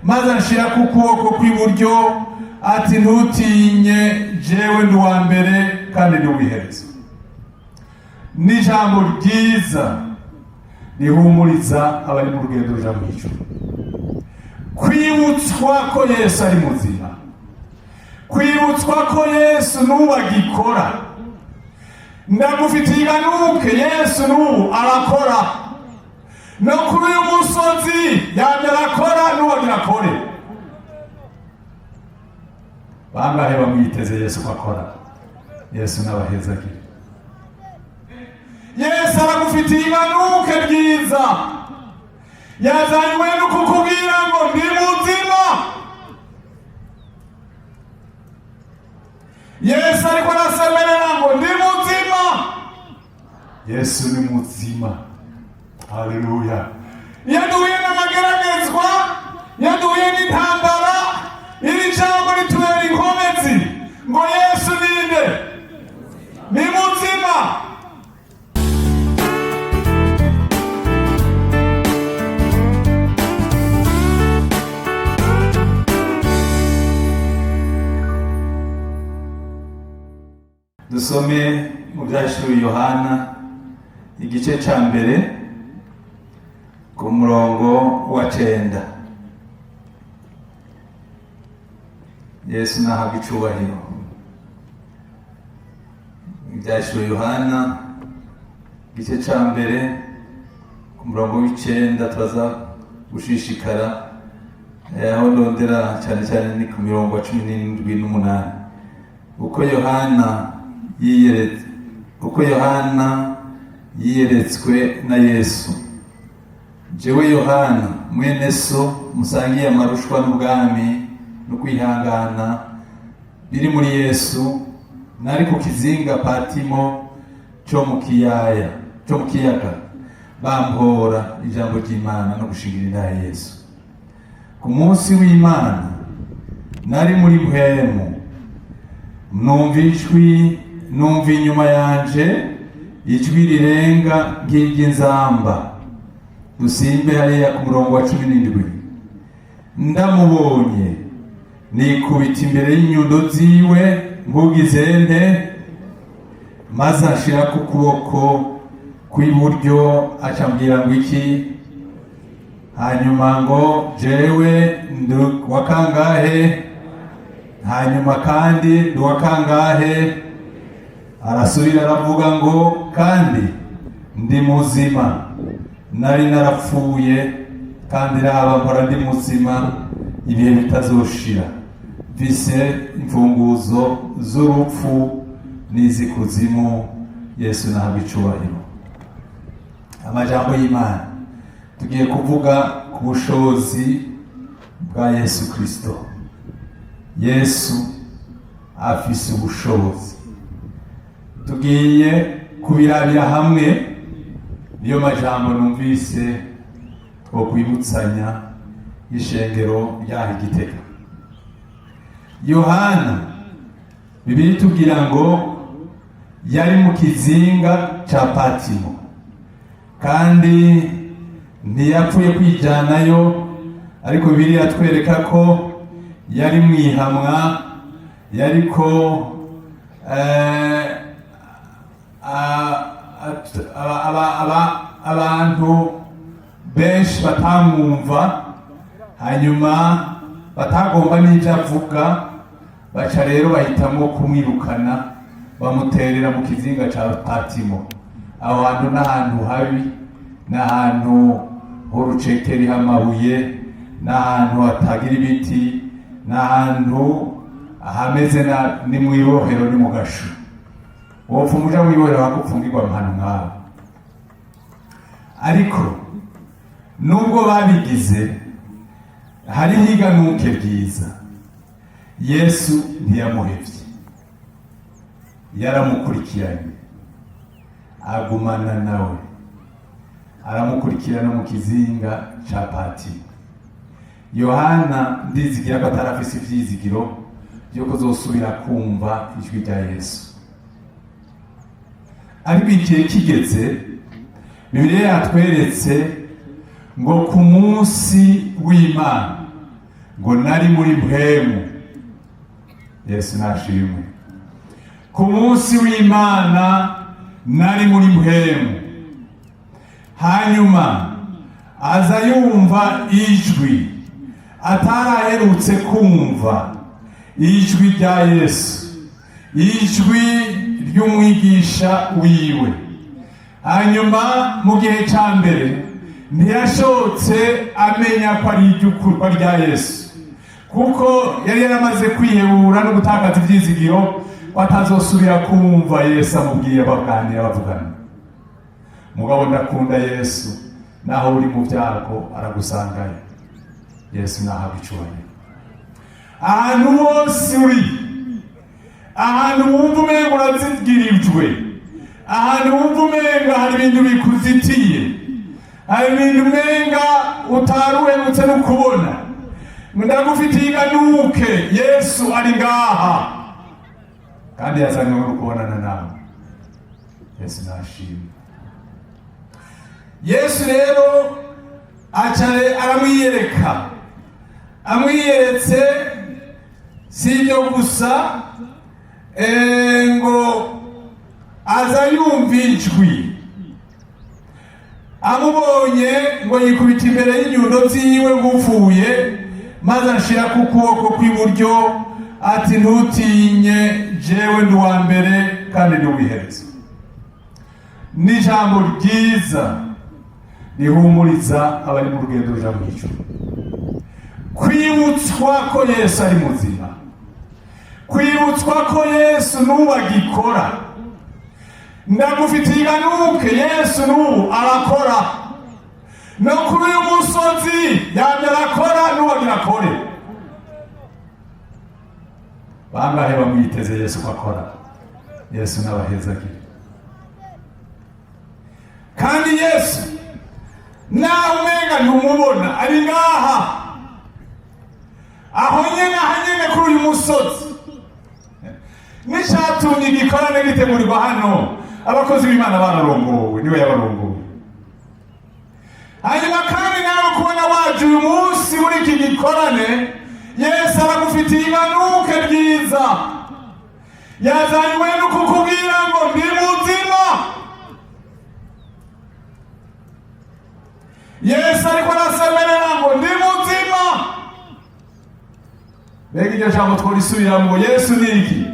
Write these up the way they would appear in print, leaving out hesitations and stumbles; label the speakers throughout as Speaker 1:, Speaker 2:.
Speaker 1: maze anshira ku kuboko kw'iburyo ati ntutinye jewe ndi uwa mbere kandi ndi uw'iherezo. Ni ijambo ryiza rihumuriza abari mu rugendo ruja mu ijuru. Kwibutswa ko Yesu ari muzima, kwibutswa ko Yesu n'ubu agikora. Ndagufitiye iganuke, Yesu n'ubu arakora. No kuri uyu musozi yamye arakora n'ubu agirakore. Bangahe bamwiteze Yesu ko akora? Yesu n'abahezagire. Yesu aragufitiye iganuke ryiza, yazanywe no kukubwira ngo ndi muzima. Yesu ariko arasemerera ngo ndi muzima. Yesu ni muzima. Haleluya. Yaduhuye n'amageragezwa, yaduhuye n'intambara, iri jambo ritubera inkomezi ngo Yesu ninde? Ni muzima. Dusome mu byahishuriwe Yohana igice cya mbere ku murongo wa 9. Yesu nahabwa icubahiro. Ibyahishuriwe Yohana igice cya mbere ku murongo w'9 turaza gushishikara aho ndondera cyane cyane ni ku mirongo wa 17 n'8. Uko Yohana yiyeretswe na Yesu. Jewe Yohana mwene so musangiye amarushwa n'ubwami no kwihangana biri muri Yesu, nari ku kizinga Patimo cyo mu kiyaga bampora ijambo ry'Imana no gushingirira Yesu. Ku munsi w'Imana nari muri mpwemu, numva inyuma yanje ijwi rirenga nk'iry'inzamba. Dusimbe hariya ku murongo wa 17. Ndamubonye nikubita imbere y'inyundo ziwe nkugize nte, maze anshira ku kuboko kw'iburyo acambwira ngo iki? Hanyuma ngo jewe ndu wakangahe? Hanyuma kandi ndi wakangahe? Arasubira aravuga ngo kandi ndi muzima, nari narapfuye kandi raba mpora ndi muzima ibihe bitazoshira, mfise imfunguzo z'urupfu n'izikuzimu. Yesu nahabwa icubahiro. Amajambo y'Imana tugiye kuvuga ku bushobozi bwa Yesu Kristo. Yesu afise ubushobozi. Tugiye kubirabira hamwe, niyo majambo numvise two kwibutsanya ishengero rya Gitega. Yohana Bibiliya itubwira ngo yari mu kizinga cya Patimo kandi ntiyapfuye kwijanayo, ariko Bibiliya atwereka ko yari mwihamwa, yariko abantu benshi batamwumva, hanyuma batagomba n'ibyo avuga, baca rero bahitamo kumwirukana bamuterera mu kizinga cya Patimo. Aho hantu n'ahantu habi, n'ahantu h'urucekeri h'amabuye, n'ahantu hatagira ibiti, n'ahantu hameze ni mu ibohero, ni mu gasho. Wopfa umuja mu ibohero hakupfungirwa ahantu nk'aho. Ariko nubwo babigize, hariho iganuke ryiza. Yesu ntiyamuhevye, yaramukurikiranye, agumana nawe, aramukurikirana mu kizinga ca Patimo. Yohana ndizigira ko atarafise ivyizigiro byo kuzosubira kumva ijwi rya Yesu. Ariko igihe kigeze, Bibiliya yatweretse ngo ku munsi w'Imana ngo nari muri mpwemu. Yesu nashimwe. Ku munsi w'Imana nari muri mpwemu, hanyuma aza yumva ijwi ataraherutse kumva, ijwi rya Yesu, ijwi ry'umwigisha wiwe. Hanyuma mu gihe cya mbere ntiyashotse amenya ko ari iry'ukuri rya Yesu, kuko yari yaramaze kwihebura no gutakaza ibyizigiro ko atazosubira kumva Yesu amubwiye baganira bavugana. Mugabo ndakunda Yesu, naho uri mu byago aragusangayo. Yesu nahabwa icyubahiro. Ahantu hose uri, ahantu wumva umenga urazigirijwe, ahantu wumva umenga hari ibintu bikuzitiye, hari ibintu umenga utaruhemutse no kubona, ndagufitiye iganuke. Yesu ari ngaha kandi yazanywe no kubonana nawe. Yesu nashimwe. Yesu rero acare aramwiyereka, amwiyeretse si ibyo gusa, ngo aza yumva ijwi, amubonye ngo yikubita imbere y'inyundo ziwe nguvuye, maze ashira ku kuboko kw'iburyo ati ntutinye, jewe ndi uwa mbere kandi ndi uw'iherezo. Ni ijambo ryiza rihumuriza abari mu rugendo ruja mu ijuru. Kwibutswa ko Yesu ari muzima, kwibutswa ko Yesu n'ubu agikora. Ndagufitiye iganuke, Yesu n'ubu arakora, no kuri uyu musozi yamye arakora, n'ubu agira akore. Bangahe bamwiteze Yesu ko akora? Yesu n'abahezagire. Kandi Yesu nawe umenga ntumubona, ari ngaha aho nyene kuri uyu musozi. Nishatumye igikorane gitegurirwa hano, abakozi b'Imana bararongowe, niwe yabarongowe. Hanyuma kandi nawe kubona waje uyu munsi muri iki gikorane, Yesu aragufitiye iganuke ryiza. Yazanywe no kukubwira ngo ndi muzima. Yesu ariko arasemerera ngo ndi muzima. Mbega iryo jambo tworisubiramo, Yesu ni iki?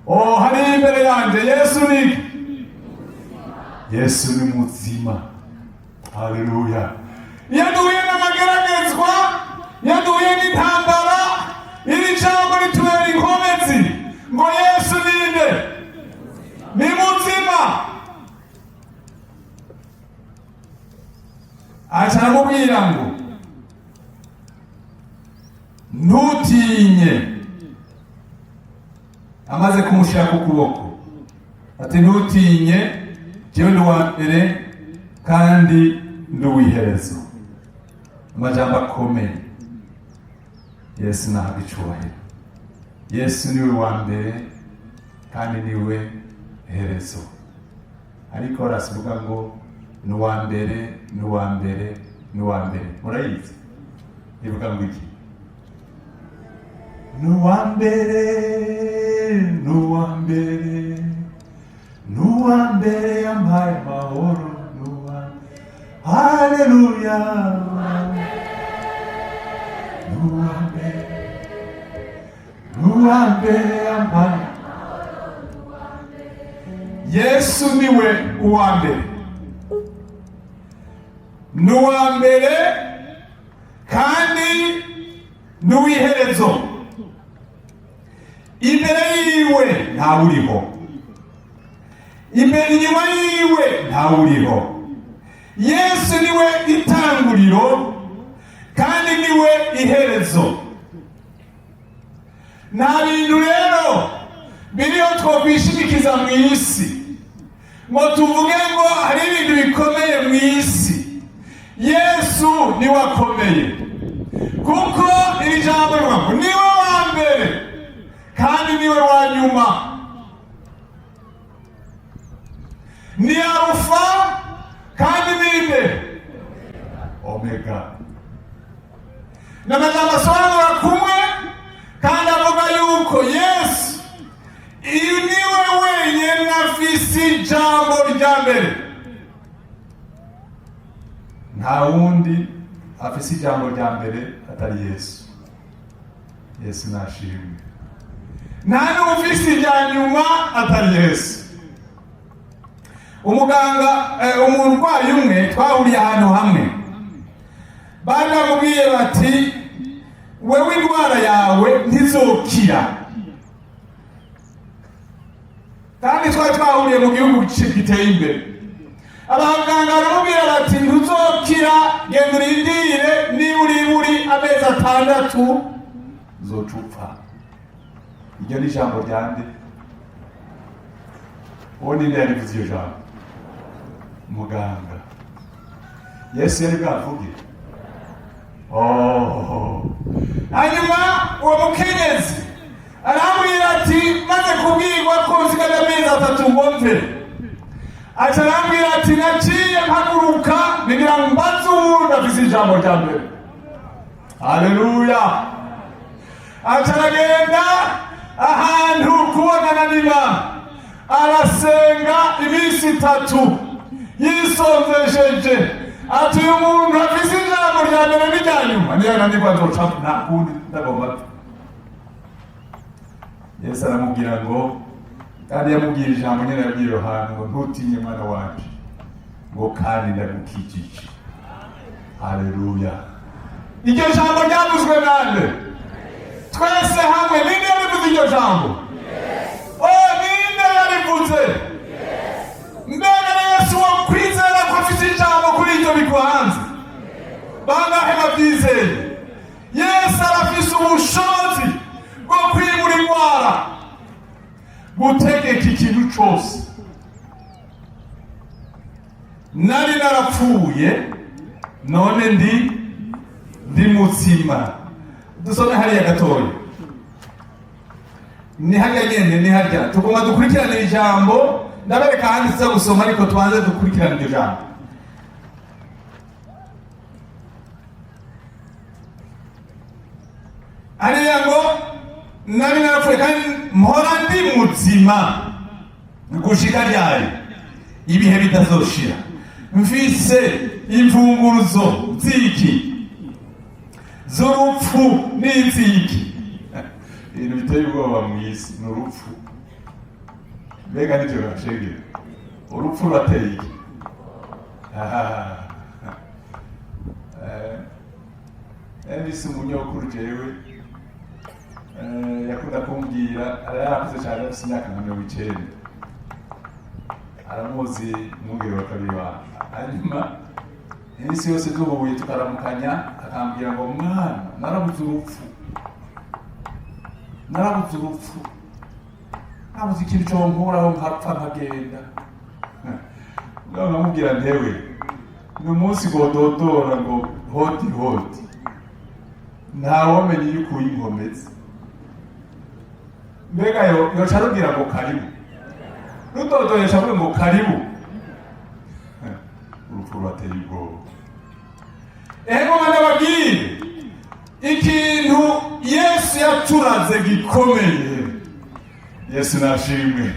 Speaker 1: Oh, hari imbere yanjye, Yesu ni iki? Yesu ni muzima. Haleluya. Iyo duhuye n'amageragezwa, iyo duhuye n'intambara, iri jambo ritubera inkomezi ngo Yesu ninde? Ni muzima. Aca aramubwira ngo ntutinye, amaze kumushyira ku kuboko ati ntutinye, jewe ndi uwa mbere kandi ndi uw'iherezo. Amajambo akomeye. Yesu nahabwa icyubahiro. Yesu niwe wa mbere kandi niwe herezo. Ariko arasibuka ngo ni uwa mbere, ni uwa mbere, ni uwa mbere. Murayizi? Ivuga ngo iki? Ni uwa mbere, ni uwa mbere, ni uwa mbere yampaye amahoro, ni uwa mbere. Haleluya. Ni uwa mbere, ni uwa mbere yampaye amahoro, ni uwa mbere. Yesu niwe uwa mbere, ni uwa mbere kandi ni uw'iherezo. Imbere yiwe ntawuriho, imbere inyuma yiwe ntawuriho. Yesu niwe itanguriro kandi niwe iherezo. Nta bintu rero biriho twokwishimikiza mu isi ngo tuvuge ngo hari ibintu bikomeye mu isi. Yesu niwe akomeye, kuko iri jambo rivuga ngo niwe wa mbere kandi niwe wa nyuma, ni Alufa kandi ninde? Omega. n'amajambo asobanura kumwe kandi avuga yuko Yesu iyo niwe wenyine afise ijambo rya mbere, nta wundi afise ijambo rya mbere atari Yesu. Yesu nashimwe. Nta n'ufise irya nyuma atari Yesu. Umurwayi umwe twahuriye ahantu hamwe, baramubwiye bati wewe indwara yawe ntizokira, kandi twahuriye mu gihugu giteye imbere. Abaganga baramubwira bati ntuzokira, genda urindire niba uri amezi 6 uzocupfa. Iryo ni ijambo ryande. Uwo ni nde yarivuze iyo jambo? Muganga. Yesu yari bwavuge. Hanyuma uwo mukenyezi arambwira ati maze kubwirwa ko nsigaje amezi 3 ngo mve, aca arambwira ati naciye mpaguruka ngira ngo mbaze uwundi afise ijambo rya mbere. Haleluya. Aca aragenda ahantu kubonana n'Imana, arasenga iminsi 3 yisonzesheje, ati uyu muntu afise ijambo rya mbere n'irya nyuma, niyo nandikwa nzocapfa nta kundi ndagomba. Yesu aramubwira ngo, kandi yamubwira ijambo nyine yabwiye Yohana ngo ntutinye mwana wanje, ngo kandi ndagukijije. Haleluya. Iryo jambo ryavuzwe nande? Twese hamwe. Ninde yabivuze iryo jambo? Ninde yarivuze? Mbega Yesu wo kwizera ko afite ijambo kuri iryo bikuhanze? Bangahe babyizeye? Yesu arafise ubushobozi bwo kwimura indwara, gutegeka ikintu cyose. Nari narapfuye, none ndi muzima. Dusome hariya gatoya. Ni hariya nyene, ni hariya. Tugomba dukurikirana ijambo, ndabereka handi tuza gusoma ariko tubanze dukurikirana iryo jambo. Hariya ngo nari narapfuye kandi mpora ndi muzima gushika ryari ibihe bitazoshira, mfise imfunguruzo z'iki z'urupfu n'iziki. Ibintu biteye ubwoba mu isi ni urupfu. Mbega nivyo gashegera, urupfu rurateye iki? Elvis umunyokuru jewe yakunda kumbwira, yarakuze cyane, afite imyaka 90, aramuzi umwungere wa kabiri wa. Hanyuma iminsi yose duhuye tukaramukanya, akambwira ngo mwana narabuze urupfu, nabuze ikintu cyo nkuraho nkapfa nkagenda. Nkamubwira ntewe ni umunsi gododora ngo hoti ntawamenye yuko uyinkomeze. Mbega yoca arubwira ngo karibu, rudodoresha avuga ngo karibu. Urupfu rwateye ubwoba. Ego ndababwire ikintu Yesu yaturaze gikomeye. Yesu nashimwe.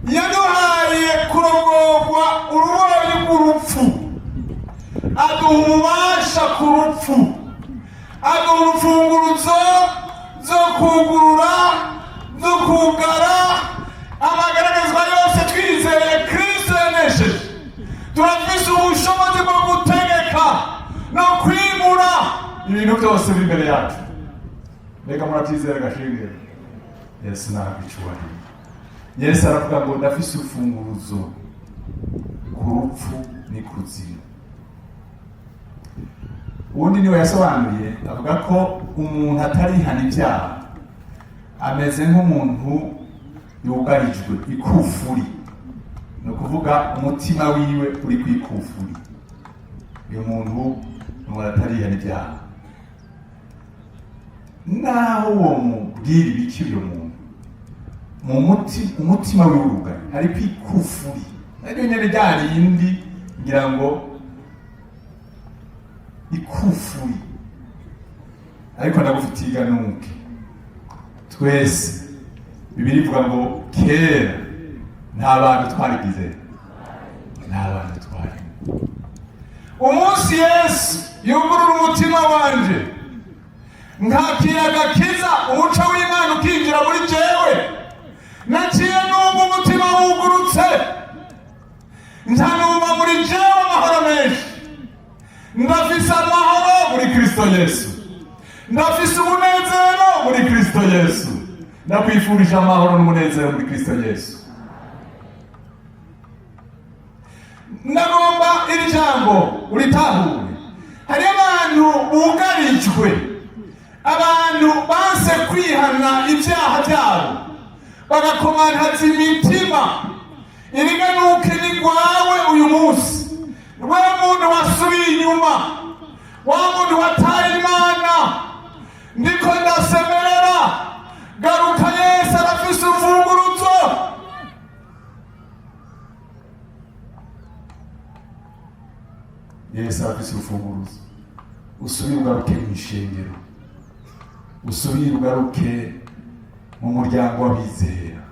Speaker 1: Yaduhaye kurongorwa uruboyi rw'urupfu, aduha ububasha ku rupfu, aduha urufunguruzo zo kugurura, zo kugara amagaragazwa yose twizeye Kristo yanesheje. Turafise ubushobozi bwo gutegeka no kwimura ibintu byose biri imbere yacu. Mbega murabyizera gashinge? Yesu nabicubahira. Yesu aravuga ngo ndafise urufunguruzo ku rupfu n'ikuzimu. Ubundi niwe yasobanuye avuga ko umuntu atarihana ibyaha ameze nk'umuntu yugarijwe ikufuri, no kuvuga umutima wiwe uri kwikufuri. Uyu muntu atarihana ibyaha, naho uwo mubwira ibiki uyu muntu umutima w'uruga ari kwikufuri. Naryo nyene ryari indi ngira ngo ikufuri ariko ndagufitiye iganuke. Twese Bibiliya ivuga ngo kera nta bantu twarigize, nta bantu twari. Umunsi Yesu yugurura umutima wanje, nkakira agakiza, umuco w'Imana ukinjira muri jewe, naciye numva umutima wugurutse, ntanumva muri jewe amahoro menshi. Ndafise amahoro muri Kristo Yesu, ndafise umunezero muri Kristo Yesu. Ndakwifurije amahoro n'umunezero muri Kristo Yesu. Ndagomba iri jambo uritahure. Hari abantu bugarijwe, abantu banse kwihana ibyaha byabo, bagakomantaza imitima. Iriganuke ni rwawe uyu munsi, rwa muntu wasubiye inyuma, wa muntu wataye Imana. Ndiko ndasemerera, garuka, Yesu arafise urufunguruzo. Yesu arafise urufunguruzo. Usubire ugaruke mu ishengero, usubire ugaruke mu muryango w'abizera,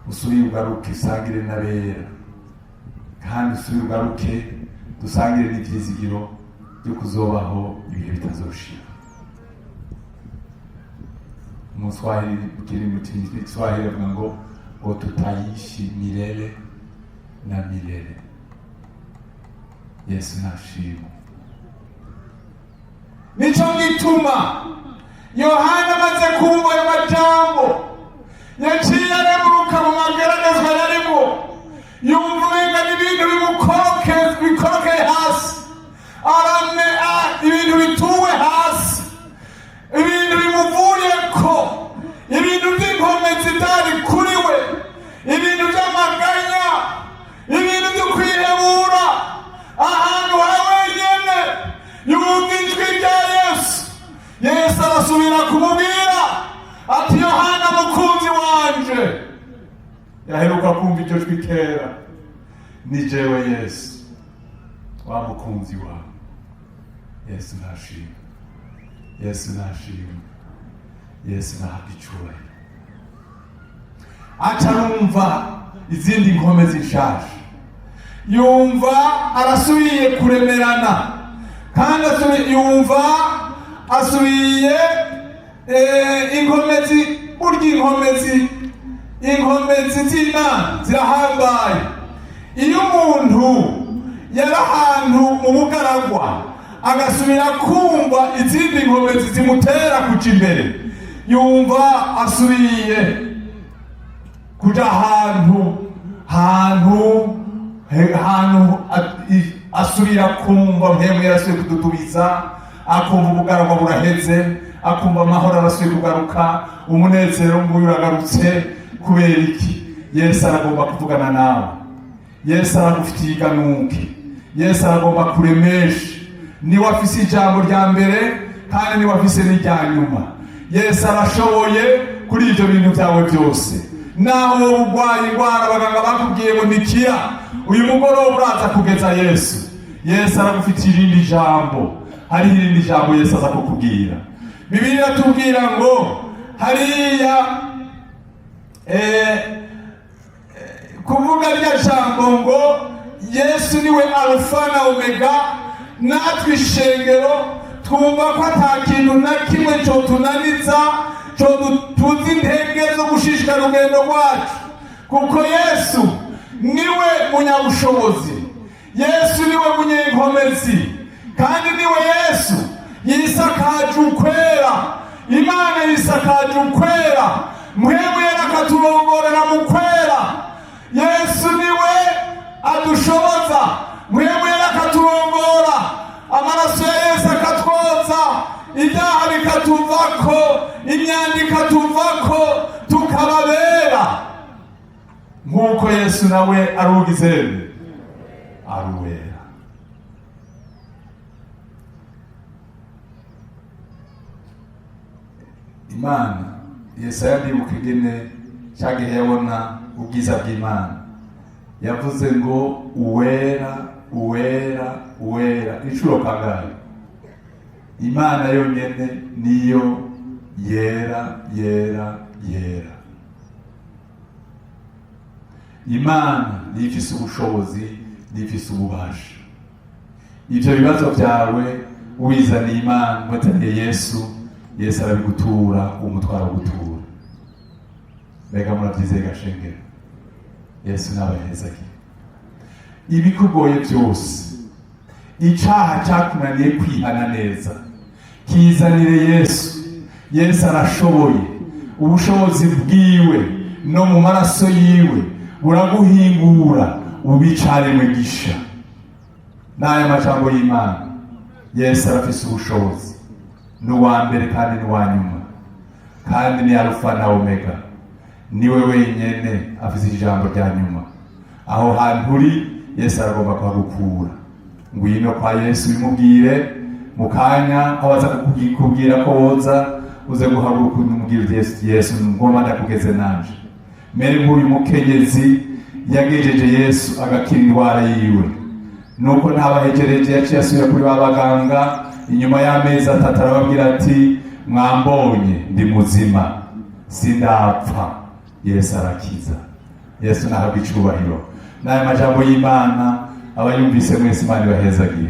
Speaker 1: usubire ugaruke usangire n'abera, kandi usubire ugaruke dusangire n'ivyizigiro byo kuzobaho ibihe bitazoshira. Muswahili ukiri mu Kiswahili avuga ngo tutaishi milele na milele. Yesu nashimwe. Nico gituma Yohana amaze kumva ayo majambo, yaciye aremuruka mu mageragezwa yarimo, yumva umenga n'ibintu bikorokeye hasi, ibintu bituwe hasi, ibintu bimuvuyeko, ibintu by'inkomezi zitari kuri we, ibintu by'amaganya, ibintu byo kwihebura. Ahantu wenyene yumva ijwi rya Yesu. Yesu arasubira kumubwira ati, Yohana mukunzi wanje. Yaheruka kumva iryo jwi kera, ni jewe Yesu, wa mukunzi wawe. Yesu nashimwe, Yesu nashimwe, Yesu nahabwa icubahiro. Acarumva izindi nkomezi nshasha, yumva arasubiye kuremerana, kandi yumva asubiye inkomezi. Burya inkomezi z'Imana zirahambaye. Iyo umuntu yari ahantu mu bugaragwa, agasubira kumva izindi nkomezi zimutera kuja imbere, yumva asubiye kuja ahantu asubira kumva mpemwe yarasubiye kududubiza, akumva ubugaragwa buraheze, akumva amahoro arasubiye kugaruka, umunezero nguyu uragarutse. Kubera iki? Yesu aragomba kuvugana nawe, Yesu aragufitiye iganuke, Yesu aragomba kuremesha. Niwe afise ijambo rya mbere kandi niwe afise n'irya nyuma. Yesu arashoboye kuri ibyo bintu byawe byose. Naho urwaye indwara abaganga bakubwiye ngo nikira, uyu mugoroba uraza kugeza Yesu. Yesu aragufitiye irindi jambo, hariho irindi jambo Yesu aza kukubwira. Bibiliya iratubwira ngo hariya kuvuga rya jambo ngo Yesu niwe Alfa na Omega. Natwe ishengero twumva ko ata kintu na kimwe cyo tunaniza, cyo tuzi intege zo gushishikara urugendo rwacu, kuko Yesu niwe munyabushobozi, Yesu niwe munyenkomezi, kandi niwe Yesu yisakaje ukwera. Imana yisakaje ukwera, mwebwe akaturongorera mu kwera. Yesu niwe adushoboza, mwebwe akaturongora. Amaraso ya Yesu akatwoza, ibyaha bikatuvako, imyanda ikatuvako, tukababera. Nk'uko Yesu nawe arugizere, aruwera. Imana, Yesaya ndibuka ingene cyagihe yabona ubwiza bw'Imana, yavuze ngo uwera uwera uwera inshuro kangahe? Imana yonyene niyo yera yera yera. Imana niyo ifise ubushobozi, niyo ifise ububasha. Ivyo bibazo vyawe wizaniye Imana, wataniye Yesu, Yesu arabigutura, umutwaro gutura. Mbega muravyizeye gashengero? Yesu nabahezagiye. Ibikugoye byose, icaha cyakunaniye kwihana neza, kizanire Yesu. Yesu arashoboye. Ubushobozi bwiwe no mu maraso yiwe buraguhingura ubicaremwe gisha. N'aya majambo y'Imana, Yesu arafise ubushobozi, n'uwa mbere kandi n'uwa nyuma, kandi ni Alpha na Omega. Niwe wenyene afise ijambo rya nyuma. Aho hantu uri, Yesu aragomba kuhagukura. Ngwino kwa Yesu bimubwire, mu kanya abaza kukubwira ko woza uze guhaguruka umubwire Yesu, ngomba ndakugeze nanje. Mere nk'uyu mukenyezi yagejeje Yesu agakira indwara yiwe, nuko ntabahejereje yaciye asubira kuri babaganga. Inyuma y'amezi 3 arababwira ati, mwambonye ndi muzima, sindapfa. Yesu arakiza. Yesu nahabwa icubahiro. N'aya majambo y'Imana abayumvise mwese Imana ibahezagiye.